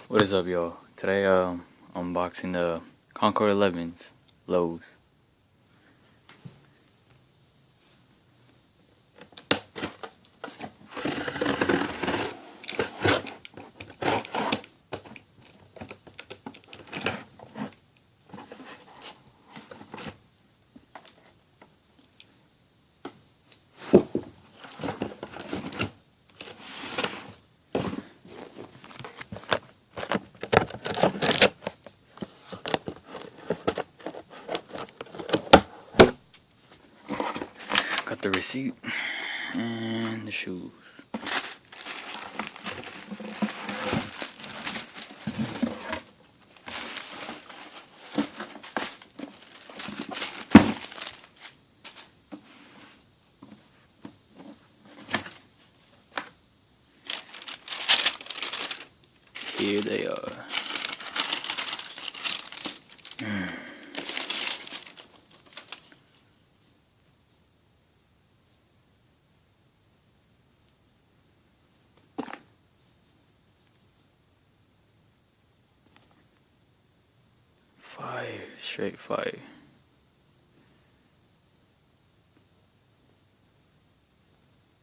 What is up, y'all? Today, unboxing the Concord 11s, Lowe's. Got the receipt and the shoes. Here they are. Fire, straight fire.